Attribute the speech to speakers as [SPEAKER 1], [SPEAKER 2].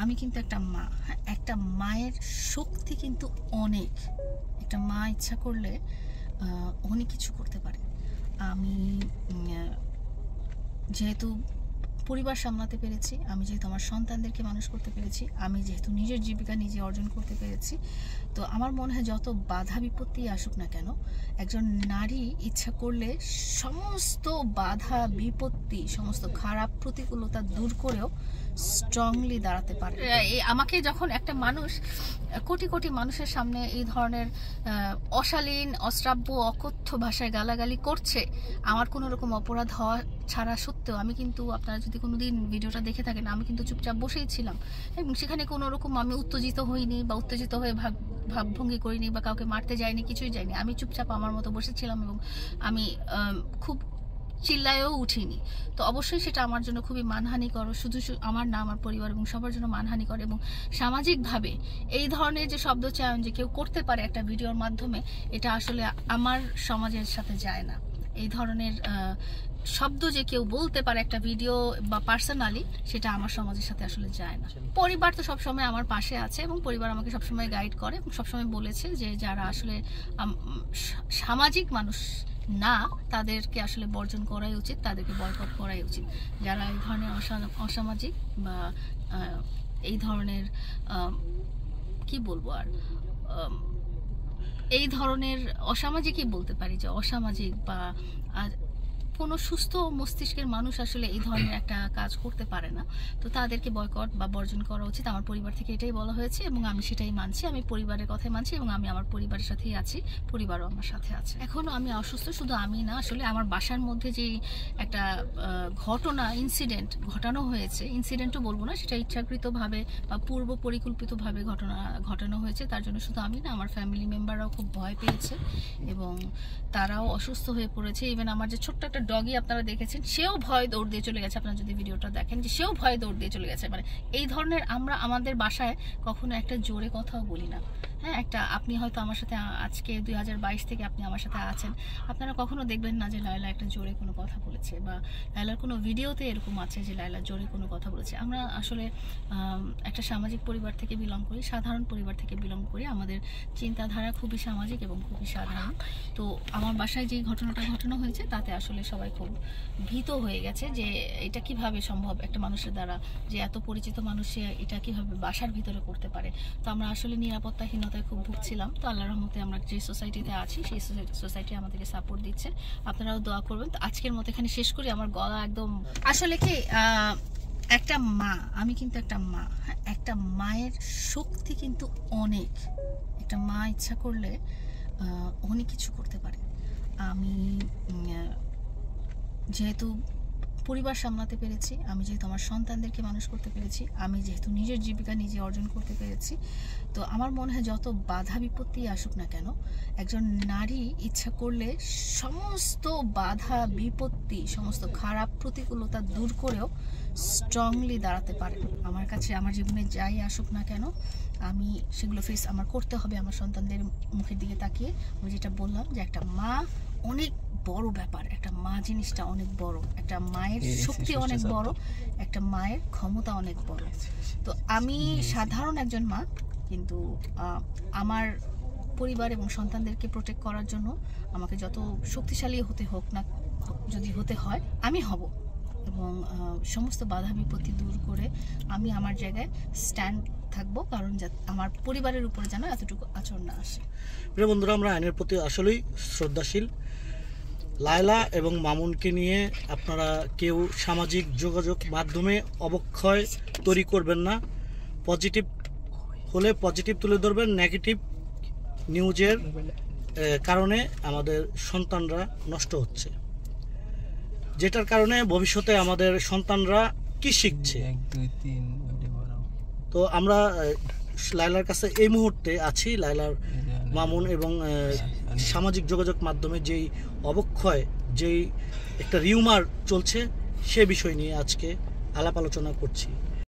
[SPEAKER 1] আমি কিন্তু একটা মা। একটা মায়ের শক্তি কিন্তু অনেক। একটা মা ইচ্ছা করলে অনেক কিছু করতে পারে। আমি যেহেতু পরিবার সামলাতে পেরেছি, আমি যেহেতু আমার সন্তানদেরকে মানুষ করতে পেরেছি, আমি যেহেতু নিজের জীবিকা নিজে অর্জন করতে পেরেছি, তো আমার মনে হয় যত বাধা বিপত্তি আসুক না কেন, একজন নারী ইচ্ছা করলে সমস্ত বাধা বিপত্তি, সমস্ত খারাপ প্রতিকূলতা দূর করেও স্ট্রংলি দাঁড়াতে পারে। আমাকে যখন একটা মানুষ কোটি কোটি মানুষের সামনে এই ধরনের অশালীন, অশ্রাব্য, অকথ্য ভাষায় গালাগালি করছে, আমার কোনো রকম অপরাধ হওয়া ছাড়া সত্ত্বেও আমি কিন্তু, আপনারা যদি কোনোদিন ভিডিওটা দেখে থাকেন, আমি কিন্তু চুপচাপ বসেই ছিলাম এবং সেখানে কোনো রকম আমি উত্তেজিত হইনি বা উত্তেজিত হয়ে ভাবভঙ্গি করিনি বা কাউকে মারতে যাইনি, কিছুই যাইনি। আমি চুপচাপ আমার মতো বসেছিলাম এবং আমি খুব চিল্লায়ও উঠিনি। তো অবশ্যই সেটা আমার জন্য খুবই মানহানিকর, শুধু আমার না, আমার পরিবার এবং সবার জন্য মানহানিকর। এবং সামাজিকভাবে এই ধরনের যে শব্দচয়ন যে কেউ করতে পারে একটা ভিডিওর মাধ্যমে, এটা আসলে আমার সমাজের সাথে যায় না। এই ধরনের শব্দ যে কেউ বলতে পারে একটা ভিডিও বা পার্সোনালি, সেটা আমার সমাজের সাথে আসলে যায় না। পরিবার তো সবসময় আমার পাশে আছে এবং পরিবার আমাকে সবসময় গাইড করে এবং সবসময় বলেছে যে যারা আসলে সামাজিক মানুষ না, তাদেরকে আসলে বর্জন করাই উচিত, তাদেরকে বয়কট করাই উচিত। যারা এই ধরনের অসামাজিক বা এই ধরনের কি বলবো আর, এই ধরনের অসামাজিকই বলতে পারি, যে অসামাজিক বা কোনো সুস্থ মস্তিষ্কের মানুষ আসলে এই ধরনের একটা কাজ করতে পারে না। তো তাদেরকে বয়কট বা বর্জন করা উচিত। আমার পরিবার থেকে এটাই বলা হয়েছে এবং আমি সেটাই মানছি। আমি পরিবারের কথাই মানছি এবং আমি আমার পরিবারের সাথেই আছি, পরিবারও আমার সাথে আছে। এখনও আমি অসুস্থ, শুধু আমি না, আসলে আমার বাসার মধ্যে যে একটা ঘটনা, ইনসিডেন্ট ঘটানো হয়েছে, ইনসিডেন্টও বলবো না, সেটা ইচ্ছাকৃতভাবে বা পূর্ব পরিকল্পিতভাবে ঘটানো হয়েছে। তার জন্য শুধু আমি না, আমার ফ্যামিলি মেম্বাররাও খুব ভয় পেয়েছে এবং তারাও অসুস্থ হয়ে পড়েছে। ইভেন আমার যে ছোট্ট একটা ডগি আপনারা দেখেছেন, সেও ভয় দৌড় দিয়ে চলে গেছে। আপনারা যদি ভিডিওটা দেখেন, যে সেও ভয় দৌড় দিয়ে চলে গেছে। মানে এই ধরনের আমরা আমাদের বাসায় কখনো একটা জোরে কথাও বলি না। হ্যাঁ, একটা, আপনি হয়তো আমার সাথে আজকে 2022 থেকে আপনি আমার সাথে আছেন, আপনারা কখনো দেখবেন না যে লায়লা একটা জোরে কোনো কথা বলেছে বা লায়লার কোনো ভিডিওতে এরকম আছে যে লায়লা জোরে কোনো কথা বলেছে। আমরা আসলে একটা সামাজিক পরিবার থেকে বিলং করি, সাধারণ পরিবার থেকে বিলং করি। আমাদের চিন্তাধারা খুবই সামাজিক এবং খুবই সাধারণ। তো আমার বাসায় যেই ঘটনাটা ঘটানো হয়েছে, তাতে আসলে সবাই খুব ভীত হয়ে গেছে যে এটা কিভাবে সম্ভব একটা মানুষের দ্বারা, যে এত পরিচিত মানুষ সে এটা কিভাবে বাসার ভিতরে করতে পারে। তো আমরা আসলে নিরাপত্তাহীনতায় খুব ভুগছিলাম। তো আল্লাহর রহমতে আমরা যে সোসাইটিতে আছি, সেই সোসাইটি আমাদেরকে সাপোর্ট দিচ্ছে। আপনারাও দোয়া করবেন। তো আজকের মতো এখানে শেষ করি। আমার গলা একদম, আসলে কি একটা মা, আমি কিন্তু একটা মা। একটা মায়ের শক্তি কিন্তু অনেক। একটা মা ইচ্ছা করলে অনেক কিছু করতে পারে। আমি যেহেতু পরিবার সামলাতে পেরেছি, আমি যেহেতু আমার সন্তানদেরকে মানুষ করতে পেরেছি, আমি যেহেতু নিজের জীবিকা নিজে অর্জন করতে পেরেছি, তো আমার মনে হয় যত বাধা বিপত্তি আসুক না কেন, একজন নারী ইচ্ছা করলে সমস্ত বাধা বিপত্তি, সমস্ত খারাপ প্রতিকূলতা দূর করেও স্ট্রংলি দাঁড়াতে পারে। আমার কাছে আমার জীবনে যাই আসুক না কেন, আমি সেগুলো ফেস আমার করতে হবে। আমার সন্তানদের মুখের দিকে তাকিয়ে আমি যেটা বললাম, যে একটা মা অনেক বড় ব্যাপার, একটা মা জিনিসটা অনেক বড়, একটা মায়ের শক্তি অনেক বড়, একটা মায়ের ক্ষমতা অনেক বড়। তো আমি সাধারণ একজন মা, কিন্তু আমার পরিবার এবং সন্তানদেরকে প্রোটেক্ট করার জন্য আমাকে যত শক্তিশালী হতে হোক না, যদি হতে হয় আমি হব এবং সমস্ত বাধা বিপত্তি দূর করে আমি আমার জায়গায় স্ট্যান্ড থাকবো, কারণ আমার পরিবারের উপরে যেন এতটুকু আচরণ না আসে।
[SPEAKER 2] প্রিয় বন্ধুরা, আমরা আইনের প্রতি আসলেই শ্রদ্ধাশীল। লায়লা এবং মামুনকে নিয়ে আপনারা কেউ সামাজিক যোগাযোগ মাধ্যমে অবক্ষয় তৈরি করবেন না। পজিটিভ হলে পজিটিভ তুলে ধরবেন। নেগেটিভ নিউজের কারণে আমাদের সন্তানরা নষ্ট হচ্ছে, যেটার কারণে ভবিষ্যতে আমাদের সন্তানরা কি শিখছে। তো আমরা লায়লার কাছে এই মুহূর্তে আছি। লায়লার মামুন এবং সামাজিক যোগাযোগ মাধ্যমে যেই অবক্ষয়, যেই একটা রিউমার চলছে, সে বিষয় নিয়ে আজকে আলাপ আলোচনা করছি।